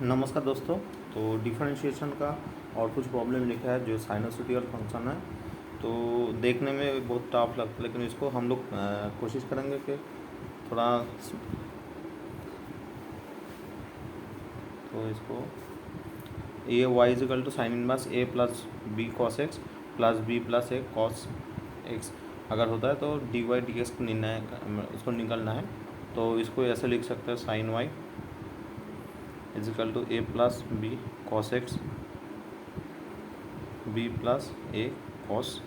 नमस्कार दोस्तों। तो डिफरेंशिएशन का और कुछ प्रॉब्लम लिखा है जो साइनोसोइडल फंक्शन है। तो देखने में बहुत टफ लगता है, लेकिन इसको हम लोग कोशिश करेंगे कि थोड़ा तो इसको a y is equal to sine inverse a plus b cos x plus b plus a cos x अगर होता है तो डी वाई डी एक्स को इसको निकलना है। तो इसको ऐसे लिख सकते हैं sine y is equal to a plus b cos x b plus a cos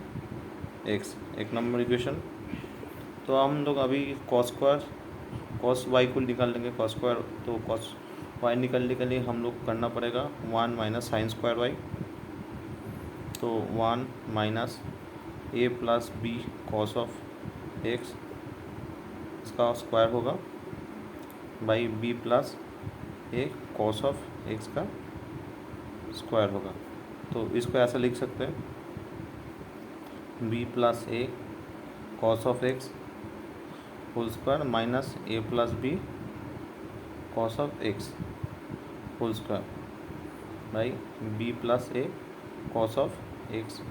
x, एक नंबर इक्वेशन। तो हम लोग अभी कॉस स्क्वायर कॉस वाई को निकाल लेंगे। कॉस स्क्वायर तो कॉस वाई निकालने के लिए हम लोग करना पड़ेगा 1 माइनस साइन स्क्वायर वाई। तो 1 minus a plus b cos of x इसका स्क्वायर होगा by b plus a cos of x का स्क्वायर होगा। तो इसको ऐसा लिख सकते हैं b plus a cos of x whole square minus a plus b cos of x whole square by b plus a cos of x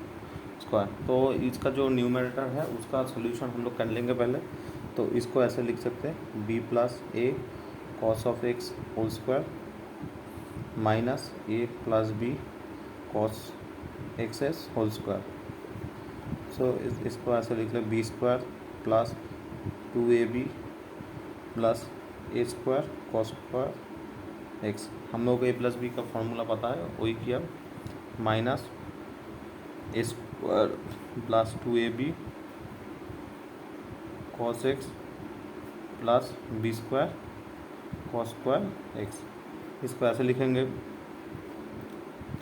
square. तो इसका जो न्यूमरेटर है उसका सोल्यूशन हम लोग कर लेंगे पहले। तो इसको ऐसे लिख सकते हैं b plus a cos of x whole square minus a plus b cos x s whole square. So इसको ऐसे लिख लें b square plus 2ab plus a square cos square x. हम लोग को ए प्लस बी का formula पता है, वही किया minus a square plus 2ab cos x plus b square cos square x. इसको ऐसे लिखेंगे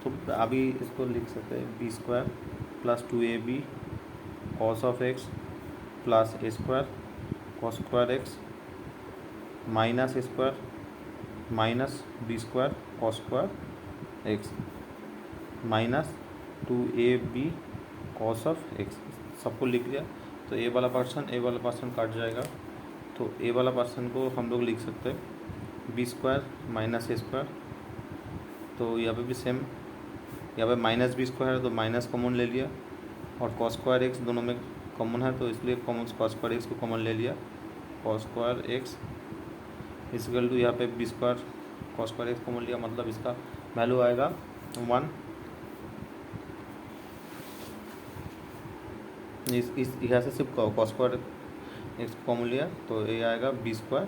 तो अभी इसको लिख सकते हैं b square plus 2ab cos of x plus a square cos square x minus a square minus b square cos square x minus 2ab cos of x. सबको लिख लिया। तो ए वाला पर्सन काट जाएगा। तो ए वाला पर्सन को हम लोग लिख सकते हैं b square minus a square. तो यहाँ पे भी सेम, यहाँ पे माइनस बी स्क्वायर है तो माइनस कॉमन ले लिया और कॉस स्क्वायर एक्स दोनों में कॉमन है तो इसलिए कॉमन कॉस स्क्वायर एक्स को कॉमन ले लिया। Cos square x equal to यहाँ पे b square cos square x common लिया, मतलब इसका वैल्यू आएगा 1। इस यहाँ से सिर्फ कॉस स्क्वायर एक्स कॉमन लिया तो ये आएगा बी स्क्वायर,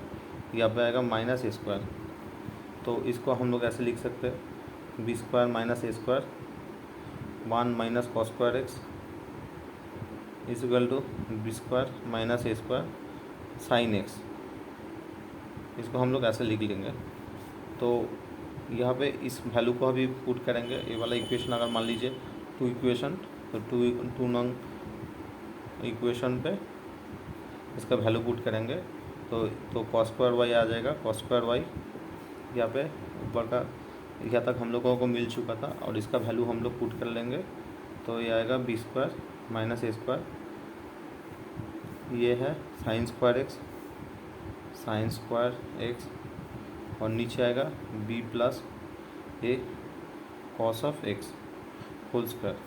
यहाँ पे आएगा माइनस ए स्क्वायर। तो इसको हम लोग ऐसे लिख सकते हैं b square minus a square 1 minus cos square x is equal to b square minus a square sine x. इसको हम लोग ऐसे लिख लेंगे। तो यहाँ पे इस वैल्यू को अभी पुट करेंगे। ये वाला इक्वेशन अगर मान लीजिए 2 इक्वेशन, तो 2 नंग इक्वेशन पे इसका वैल्यू पुट करेंगे तो कॉस स्क्वायर वाई आ जाएगा। कॉस स्क्वायर वाई यहाँ पे ऊपर का यहाँ तक हम लोगों को मिल चुका था और इसका वैल्यू हम लोग पुट कर लेंगे। तो ये आएगा b square minus a square, ये है साइन स्क्वायर एक्स और नीचे आएगा b plus a cos of x whole square.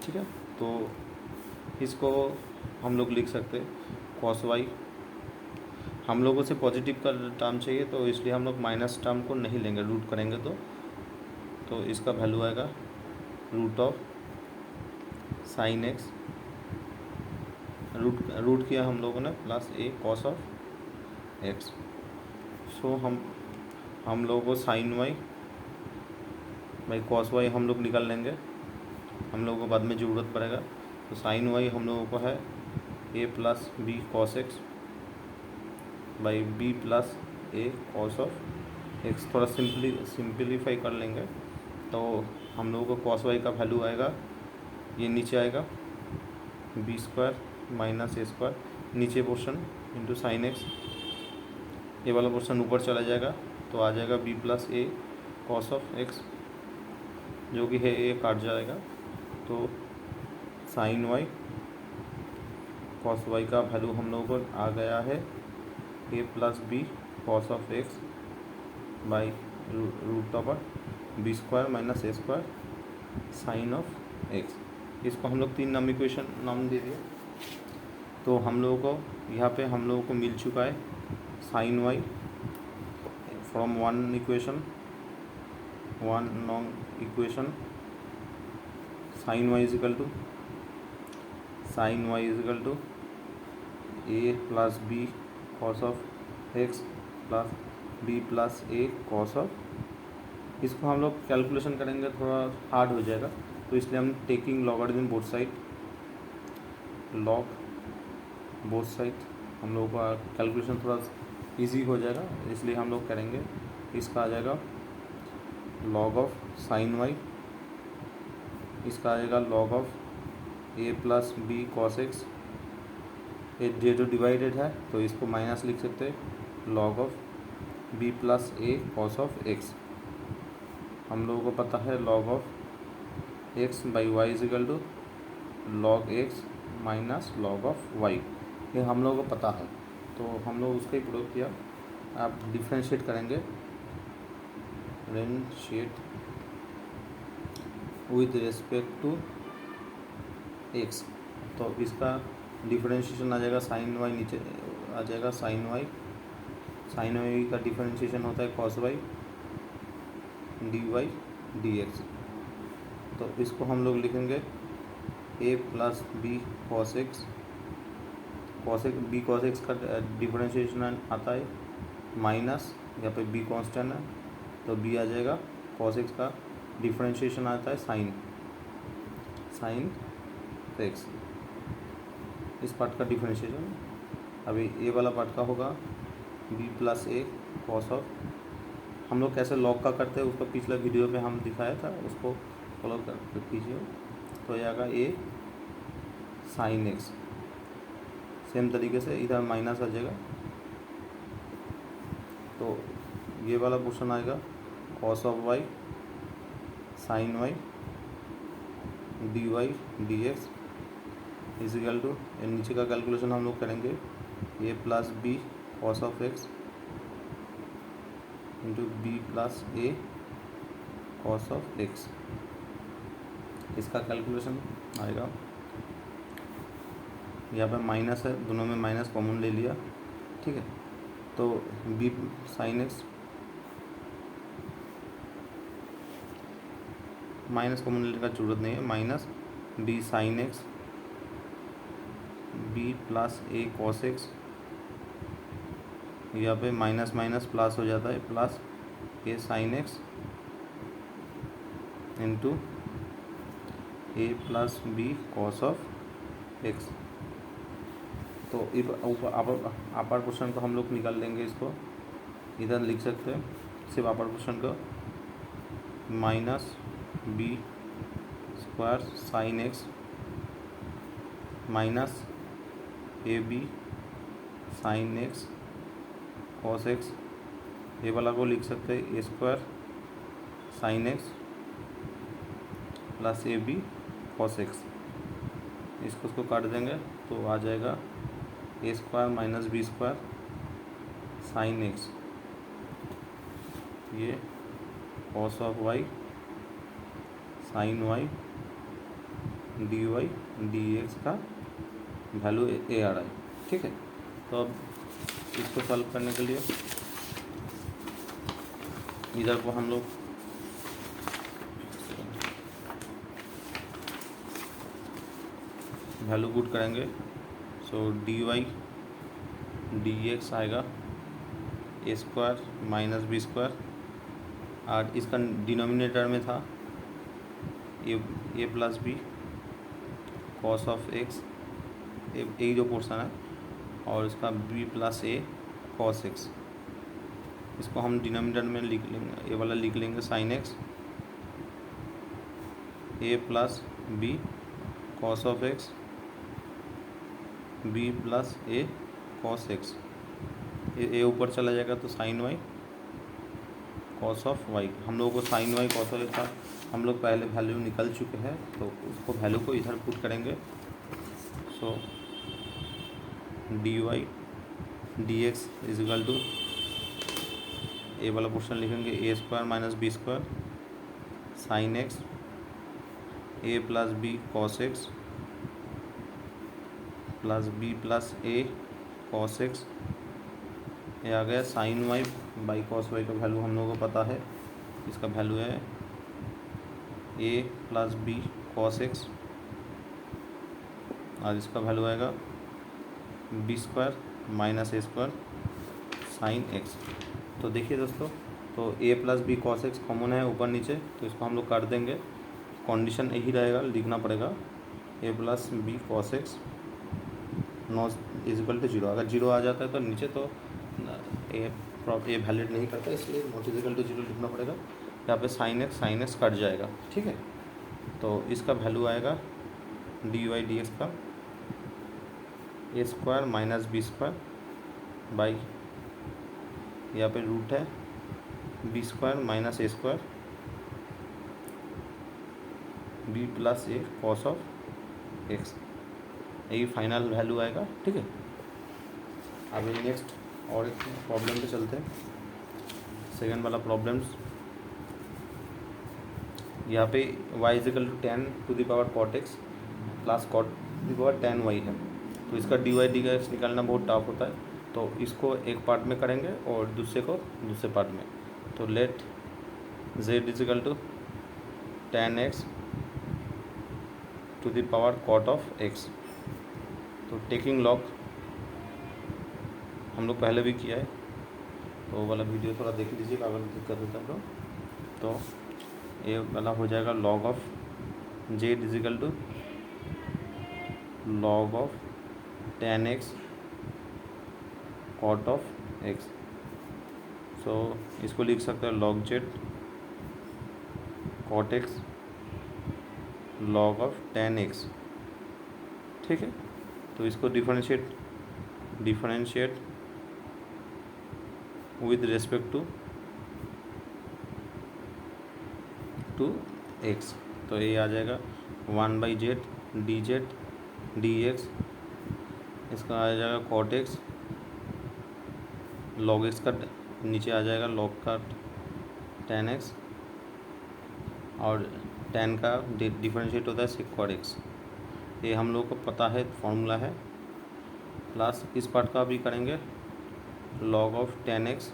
ठीक है, तो इसको हम लोग लिख सकते हैं कॉस वाई। हम लोगों से पॉजिटिव का टर्म चाहिए तो इसलिए हम लोग माइनस टर्म को नहीं लेंगे, रूट करेंगे तो इसका वैल्यू आएगा root of sine x, root किया हम लोगों ने plus a cos of x. So हम लोगों को sine y by cos y हम लोग निकाल लेंगे, हम लोगों को बाद में ज़रूरत पड़ेगा। तो साइन वाई हम लोगों को है a plus b cos x by b plus a cos of x. थोड़ा सिंपलीफाई कर लेंगे तो हम लोगों को कॉस वाई का वैल्यू आएगा, ये नीचे आएगा b square minus a square नीचे पोर्शन इंटू साइन एक्स, ये वाला पोर्शन ऊपर चला जाएगा तो आ जाएगा b plus a cos of x जो कि है ए काट जाएगा। तो साइन वाई कॉस वाई का वैल्यू हम लोगों को आ गया है a plus b cos of x by root over b square minus a square sine of x. इसको हम लोग 3 नंबर इक्वेशन नाम दे दिए। तो हम लोगों को यहाँ पे हम लोगों को मिल चुका है sine y from one equation sine y is equal to a plus b cos of x plus b plus a cos of. इसको हम लोग कैलकुलेशन करेंगे थोड़ा हार्ड हो जाएगा, तो इसलिए हम taking logarithm both side, log both side हम लोगों का कैलकुलेशन थोड़ा इजी हो जाएगा, इसलिए हम लोग करेंगे। इसका आ जाएगा लॉग ऑफ साइन वाई, इसका आ जाएगा log of a plus b cos x. ये जो डिवाइडेड है तो इसको माइनस लिख सकते हैं, log of b plus a cos of x. हम लोगों को पता है log of x by y is equal to log x minus log of y, ये हम लोगों को पता है, तो हम लोग उसका ही प्रयोग किया। आप डिफ्रेंशिएट करेंगे, differentiate with respect to x, तो इसका डिफरेंशिएशन आ जाएगा साइन वाई, नीचे आ जाएगा साइन वाई का डिफरेंशिएशन होता है cos y d y d x. तो इसको हम लोग लिखेंगे a plus b cos x, b cos x का डिफरेंशिएशन आता है माइनस, यहाँ पे बी कांस्टेंट है तो बी आ जाएगा, कॉस एक्स का डिफरेंशिएशन आता है साइन एक्स, इस पार्ट का डिफरेंशिएशन। अभी ए वाला पार्ट का होगा b plus a cos of. हम लोग कैसे लॉग का करते हैं उसका पिछला वीडियो में हम दिखाया था, उसको फॉलो कर कीजिए। तो ये आएगा ए साइन एक्स, सेम तरीके से इधर माइनस आ जाएगा, तो ये वाला पोर्शन आएगा cos of y sine y d y d x is equal to, नीचे का कैलकुलेशन हम लोग करेंगे a plus b cos of x into b plus a cos of x, इसका कैलकुलेशन आएगा। यहाँ पे माइनस है, दोनों में माइनस कॉमन ले लिया, ठीक है। तो b sine x minus common लेने का जरूरत नहीं है, minus b sine x b plus a cos x, यहाँ पे माइनस माइनस प्लस हो जाता है, plus a sine x into a plus b cos of x. तो अपर पोर्शन को हम लोग निकाल लेंगे, इसको इधर लिख सकते हैं सिर्फ अपर पोर्शन को, minus b square sine x minus a b sine x cos x, ये वाला को लिख सकते हैं a square sine x plus a b cos x. इसको काट देंगे तो आ जाएगा a square minus b square sine x, ये cos of y sine y d y d x का वैल्यू ए आ रहा है, ठीक है। तो अब इसको सॉल्व करने के लिए इधर को हम लोग वैल्यू पुट करेंगे, so d y d x आएगा a square minus b square, और इसका डिनोमिनेटर में था a plus b cos of x, a जो पोर्शन है, और इसका b plus a cos x. इसको हम डिनोमिनेटर में लिख लेंगे, ए वाला लिख लेंगे sine x a plus b cos of x b plus a cos x, a ऊपर चला जाएगा तो sine y cos of y. हम लोगों को sine y cos of x का हम लोग पहले वैल्यू निकल चुके हैं, तो उसको वैल्यू को इधर पुट करेंगे। So d y d x is equal to a वाला पोर्शन लिखेंगे a square minus b square sine x a plus b cos x plus b plus a cos x. ये आ गया sine y by cos y का value हम लोगों को पता है, इसका वैल्यू है a plus b cos x और इसका वैल्यू आएगा b square minus a square sine x. तो देखिए दोस्तों, तो a plus b cos x common है ऊपर नीचे, तो इसको हम लोग काट देंगे। कंडीशन यही रहेगा, लिखना पड़ेगा a plus b cos x not equal to zero. अगर जीरो आ जाता है तो नीचे तो ए वैलिड नहीं करता, इसलिए नॉट इजिकल टू जीरो लिखना पड़ेगा। यहाँ पे साइन एक्स कट जाएगा, ठीक है। तो इसका वैल्यू आएगा डी वाई डी एक्स का a square minus b square by, यहाँ पे रूट है b square minus a square b plus a cos of x, यही फाइनल वैल्यू आएगा, ठीक है। अभी नेक्स्ट और एक प्रॉब्लम पे चलते हैं। सेकेंड वाला प्रॉब्लम्स, यहाँ पे y is equal to 10 to the power cot x plus cot the power 10 y है। तो इसका डी वाई डी एक्स निकालना बहुत टफ होता है, तो इसको एक पार्ट में करेंगे और दूसरे को दूसरे पार्ट में। तो let z is equal to 10x to the power cot of x। तो टेकिंग लॉग हम लोग पहले भी किया है, तो वो वाला वीडियो थोड़ा देख लीजिएगा अगर दिक्कत होता है तो ये वाला हो जाएगा log of z is equal to log of 10x cot of x। So इसको लिख सकते हैं log z cot x log of 10x, ठीक है। तो इसको differentiate with respect to x. तो ये आ जाएगा 1/z dz dx, इसका आ जाएगा कॉट एक्स लॉग एक्स का नीचे आ जाएगा लॉग का 10x और 10 का डिफरेंशिएट होता है सेक्वाड एक्स। ये हम लोग को पता है, फॉर्मूला है। प्लस इस पार्ट का भी करेंगे log of 10x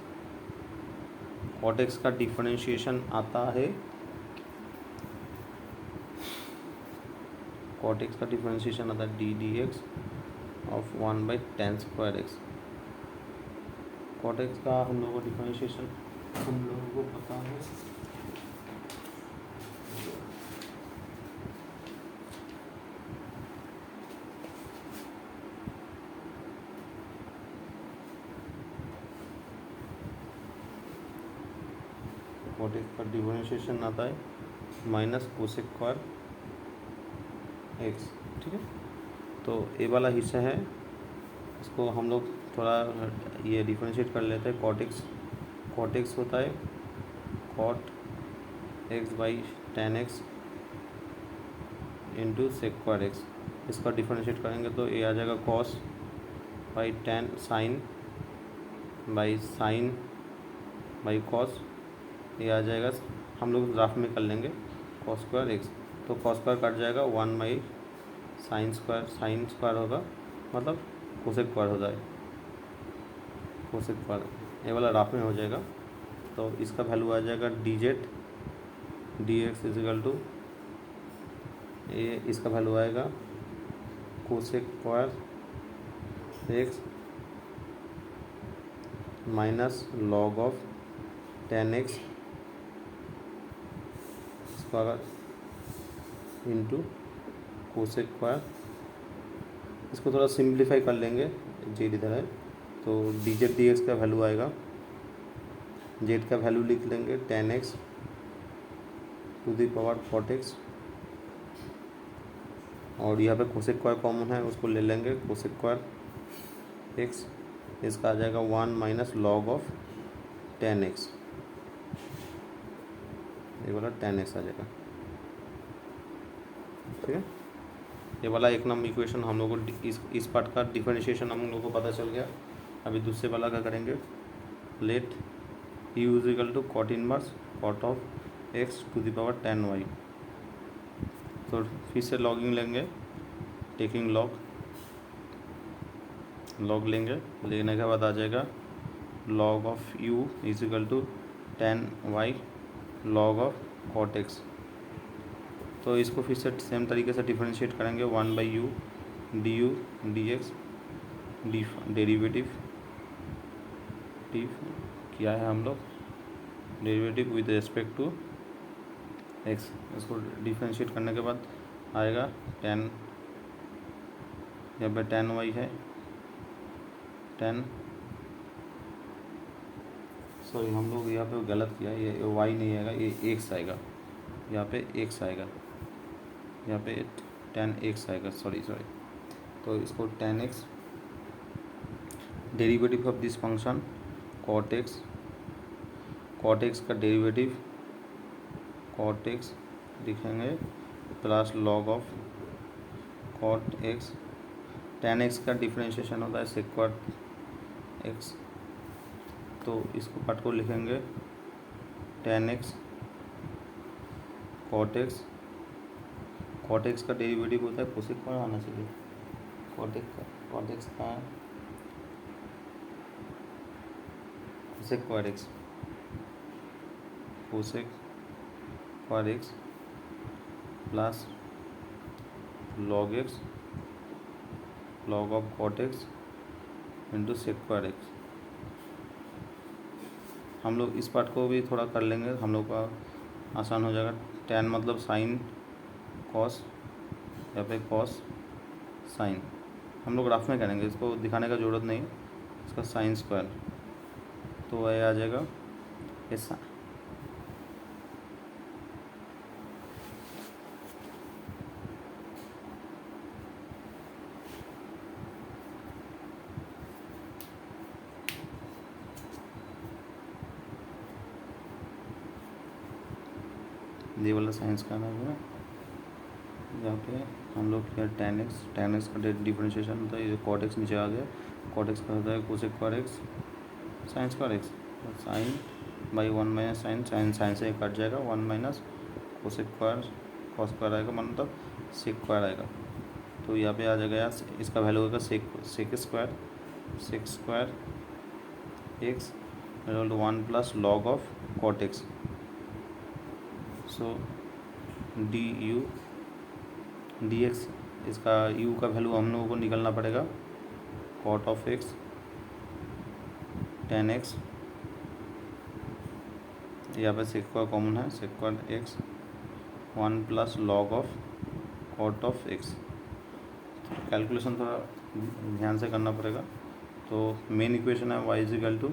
cot x का डिफरेंशिएशन आता है, कॉट एक्स का डिफरेंशिएशन आता है d d x of 1/10 square x. Cot x का हम लोगों को डिफरेंशिएशन हम लोगों को पता है, कॉट एक्स का डिफरेंशिएशन आता है माइनस कोसेक स्क्वायर एक्स, ठीक है। तो ए वाला हिस्सा है, इसको हम लोग थोड़ा ये डिफरेंशिएट कर लेते हैं। कॉट एक्स होता है cot x by 10x into square x. इसका डिफरेंशिएट करेंगे तो ए आ जाएगा cos by 10 sine by cos. ये आ जाएगा, हम लोग ग्राफ में कर लेंगे कॉस स्क्वायर एक्स। तो कॉस स्क्वायर कट जाएगा 1 साइन स्क्वायर होगा, मतलब कोसेक स्क्वायर हो जाएगा, कोसेक स्क्वायर ये वाला ग्राफ में हो जाएगा। तो इसका वैल्यू आ जाएगा dz dx इजिकल टू ये, इसका वैल्यू आएगा cosec square x minus log of 10x into cosec square. इसको थोड़ा सिंप्लीफाई कर लेंगे, जेड इधर है तो dz dx का वैल्यू आएगा, जेड का वैल्यू लिख लेंगे 10x to the power 4x और यहाँ पे कोसेक स्क्वायर कॉमन है, उसको ले लेंगे कोसेक स्क्वायर एक्स। इसका आ जाएगा 1 माइनस लॉग ऑफ 10x, ये वाला 10x आ जाएगा, ठीक है। ये वाला एक नंबर इक्वेशन हम लोग को इस पार्ट का डिफरेंशिएशन हम लोग को पता चल गया। अभी दूसरे वाला क्या करेंगे, let u is equal to cot inverse cot of x to the power 10y। तो फिर से लॉगिंग लेंगे, टेकिंग लॉग लेंगे, लेने के बाद आ जाएगा log of u is equal to 10y log of cot x. तो इसको फिर से सेम तरीके से डिफरेंशिएट करेंगे, 1/u du dx डेरिवेटिव किया है हम लोग, derivative with respect to x. इसको डिफरेंशिएट करने के बाद आएगा 10, यहाँ पे 10y है, 10 सॉरी हम लोग यहाँ पे गलत किया, ये y नहीं आएगा, ये x आएगा, यहाँ पे x आएगा, यहाँ पे 10x आएगा, सॉरी। तो इसको 10x derivative of this function cot x का डेरिवेटिव कॉट एक्स लिखेंगे plus log of cot x. 10x का डिफरेंशिएशन होता है सेक्वाट एक्स, तो इसको पार्ट को लिखेंगे 10x कॉट एक्स का डेरिवेटिव होता है कोसेक पर आना चाहिए, कॉट एक्स का कोसेक पर x plus log x log of cot x into sec पर एक्स। हम लोग इस पार्ट को भी थोड़ा कर लेंगे, हम लोग का आसान हो जाएगा। 10 मतलब साइन कॉस, यहाँ पे कॉस साइन, हम लोग ग्राफ में करेंगे, इसको दिखाने का ज़रूरत नहीं, इसका साइन स्क्वायर, तो वह आ जाएगा ऐसा। ये वाला साइंस का नाम है, यहाँ पे हम लोग क्या 10x का डिफरेंशिएशन होता है, ये कॉट एक्स नीचे आ गया, कॉट एक्स का होता है cosec square x sine square x, sine by 1 minus sine से कट जाएगा, 1 minus cosec square cos square आएगा, मतलब सेक स्क्वायर आएगा। तो यहाँ पे आ जाएगा यार, इसका वैल्यू होगा sec square x 1 plus log of cot x. So d x, इसका u का वैल्यू हम लोगों को निकलना पड़ेगा, कॉट ऑफ एक्स 10x, यहाँ पे सेक स्क्वायर कॉमन है, sec square x 1 plus log of cot of x. Calculation थोड़ा ध्यान से करना पड़ेगा। तो मेन इक्वेशन है y is equal to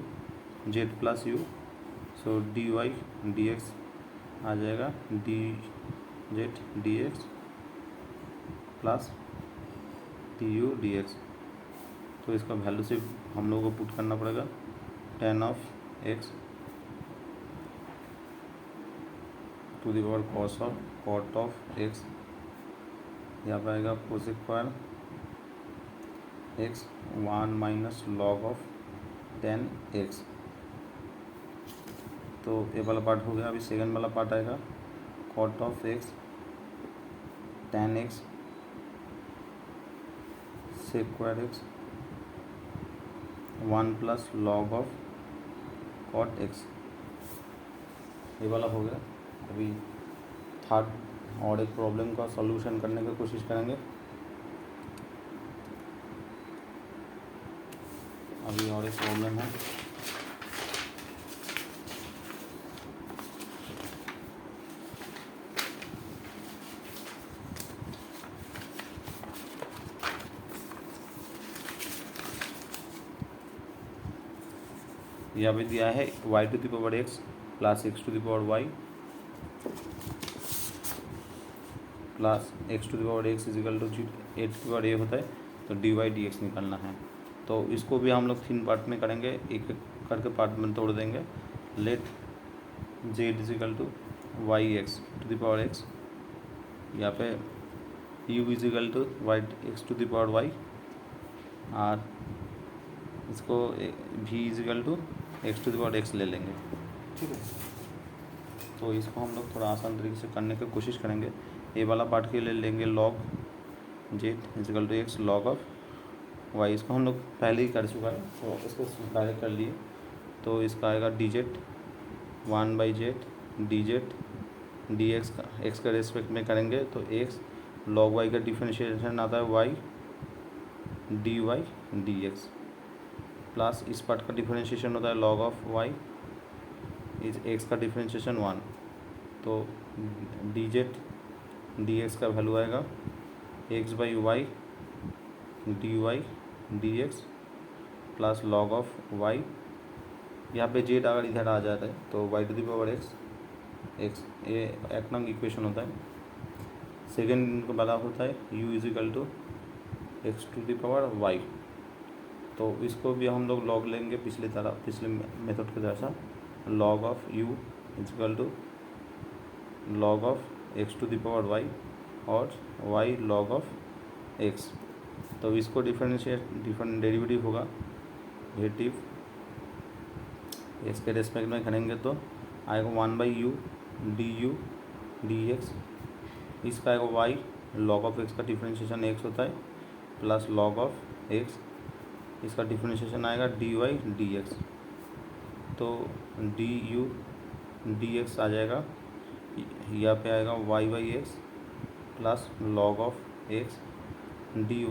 z plus u, so d y d x आ जाएगा d z d x plus d u d x. तो इसका वैल्यू सिर्फ हम लोगों को पुट करना पड़ेगा, 10 of x to the power cos of cot of x, यहाँ पर आएगा cosec square x 1 minus log of 10x। तो ये वाला पार्ट हो गया। अभी सेकंड वाला पार्ट आएगा, cot of x 10x sec square x 1 plus log of cot x, ये वाला हो गया। अभी थर्ड और एक प्रॉब्लम का सॉल्यूशन करने की कोशिश करेंगे। अभी और एक प्रॉब्लम है, यहाँ पे दिया है y to the power x plus x to the power y plus x to the power x is equal to 8 to power a होता है, तो डी वाई डी एक्स निकालना है। तो इसको भी हम लोग 3 पार्ट में करेंगे, एक एक करके पार्ट में तोड़ देंगे। Let z is equal to y x to the power x, यहाँ पे u is equal to y x to the power y, और इसको v is equal to x to the power x ले लेंगे। ठीक है। तो इसको हम लोग थोड़ा आसान तरीके से करने की कोशिश करेंगे। ए वाला पार्ट के लिए लेंगे log z is equal to x log of y. इसको हम लोग पहले ही कर चुका है तो इसको डायरेक्ट कर लिए। तो इसका आएगा d z 1/z d z d x का एक्स के रेस्पेक्ट में करेंगे तो एक्स लॉग वाई का डिफरेंशिएशन आता है y d y d x plus इस पार्ट का डिफरेंशिएशन होता है लॉग ऑफ वाई इस एक्स का डिफरेंशिएशन 1। तो डी जेड डी एक्स का वैल्यू आएगा x/y d y d x plus log of y. यहाँ पे जेड अगर इधर आ जाता है तो y to the power x ये एक नंबर इक्वेशन होता है। सेकेंड वाला होता है u is equal to x to the power y. तो इसको भी हम लोग लॉग लेंगे पिछले मेथड की तरह से log of u is equal to log of x to the power y और y लॉग ऑफ x। तो इसको डिफरेंट डेरिवेटिव होगा डेरिवेटिव एक्स के रेस्पेक्ट में करेंगे तो आएगा 1/u डी एक्स। इसका आएगा y लॉग ऑफ x का डिफरेंशिएशन x होता है प्लस लॉग ऑफ x। इसका डिफरेंशिएशन आएगा dy डी एक्स। तो du डी एक्स आ जाएगा यहाँ पे आएगा y/x plus log of x dy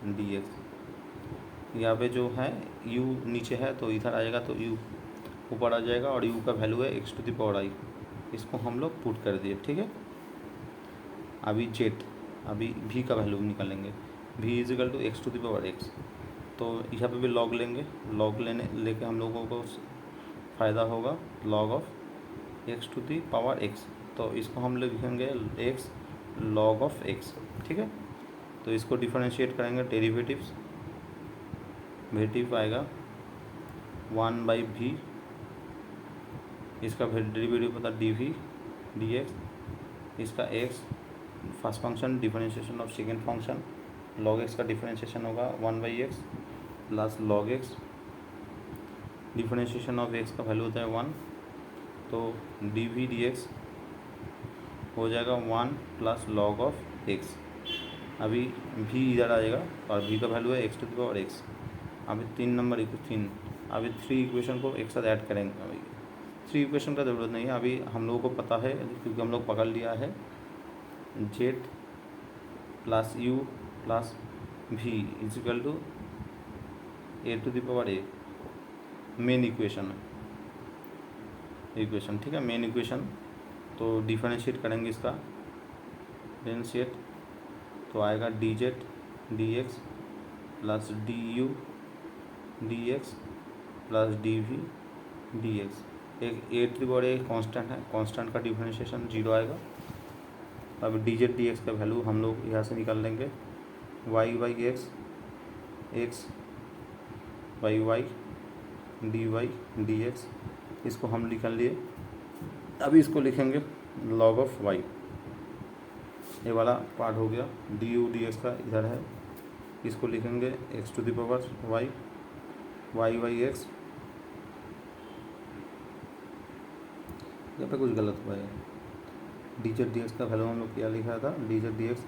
D x. यहाँ पे जो है u नीचे है तो इधर आ जाएगा तो u ऊपर आ जाएगा और u का वैल्यू है x to the power i। इसको हम लोग पुट कर दिए, ठीक है। अभी जेड अभी v का वैल्यू निकालेंगे v is equal to x to the power x। तो यहाँ पे भी लॉग लेंगे, लॉग लेके हम लोगों को फ़ायदा होगा log of x to the power x। तो इसको हम लोग लिखेंगे x लॉग ऑफ x, ठीक है। तो इसको डिफरेंशिएट करेंगे डेरिवेटिव्स वेटिव आएगा 1/v। इसका डेरिवेटिव पता डी वी डी एक्स। इसका x first function differentiation of second function log x का डिफरेंशिएशन होगा 1/x plus log x। Differentiation of x का वैल्यू होता है 1। तो डी वी डी एक्स हो जाएगा 1 प्लस लॉग ऑफ x। अभी v इधर आ जाएगा और v का वैल्यू है x to the power x। अभी 3 नंबर इक्वेशन अभी 3 इक्वेशन को एक साथ ऐड करेंगे। अभी 3 इक्वेशन का ज़रूरत नहीं है, अभी हम लोगों को पता है क्योंकि हम लोग पकड़ लिया है z plus u plus v is equal to a to the power a main equation, ठीक है, मेन इक्वेशन। तो डिफरेंशिएट करेंगे इसका डिफरेंशिएट तो आएगा d z d x plus d u d x plus d v d x. एक a to the power a constant है, constant का डिफरेंशिएशन 0 आएगा। अब डी जेड डी एक्स का वैल्यू हम लोग यहाँ से निकाल लेंगे y/x x by y d y d x. इसको हम निकाल लिए। अभी इसको लिखेंगे लॉग ऑफ y। ये वाला पार्ट हो गया डी यू डी एक्स का इधर है, इसको लिखेंगे x to the power y y/x। यहाँ पे कुछ गलत हुआ है, डी जेड डी एक्स का वैल्यू हम लोग क्या लिखा था d z d x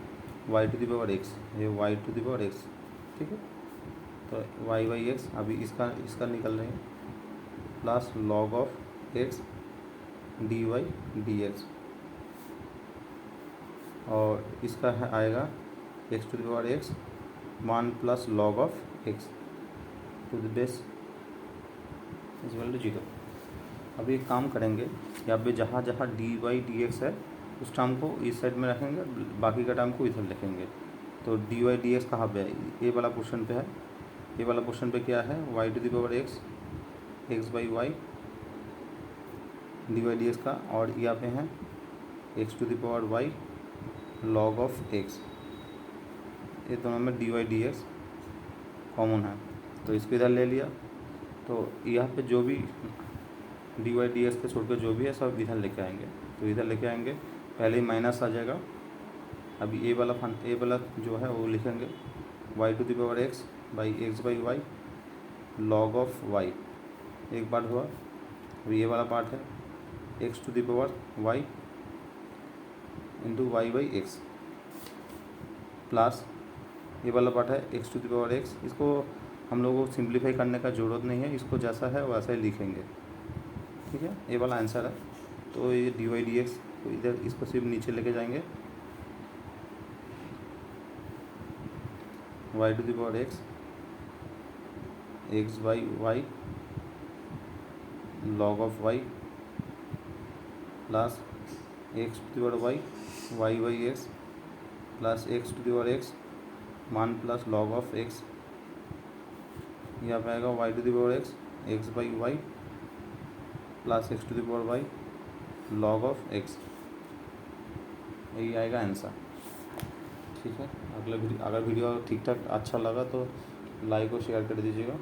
y to the power x, ये y to the power x, ठीक है। तो y/x अभी इसका निकल रहे हैं plus log of x d y d x और इसका है आएगा x to the power x 1 plus log of x to the base equal to 0। अभी एक काम करेंगे यहाँ पे जहाँ जहाँ डी वाई डी एक्स है उस टर्म को इस साइड में रखेंगे, बाकी का टर्म को इधर लिखेंगे। तो डी वाई डी एक्स कहाँ पे है, ये वाला पोर्शन पे है। ये वाला पोर्शन पे क्या है y to the power x x by y d y d x का, और यहाँ पे है x to the power Y log of एक्स। ये दोनों में d y d x common है तो इसको इधर ले लिया। तो यहाँ पे जो भी डी वाई डी एक्स के छोड़ के जो भी है सब इधर लेके आएंगे। तो इधर लेके आएंगे पहले ही माइनस आ जाएगा। अभी ए वाला जो है वो लिखेंगे y to the power x by x by y log of y. एक बार हुआ। अभी ये वाला पार्ट है x to the power y into y by x plus ये वाला पार्ट है x to the power x. इसको हम लोगों को सिंप्लीफाई करने का ज़रूरत नहीं है, इसको जैसा है वैसा ही लिखेंगे। ठीक है, ये वाला आंसर है। तो ये डी वाई डी एक्स इधर इसको सिर्फ नीचे लेके जाएंगे, y to the power x x by y log of y plus x to the power y y by x plus x to the power x मान प्लस लॉग ऑफ एक्स। यहाँ पे आएगा y to the power x x by y plus x to the power Y log of x. यही आएगा answer. ठीक है, अगला video अगर वीडियो ठीक ठाक अच्छा लगा तो लाइक और शेयर कर दीजिएगा।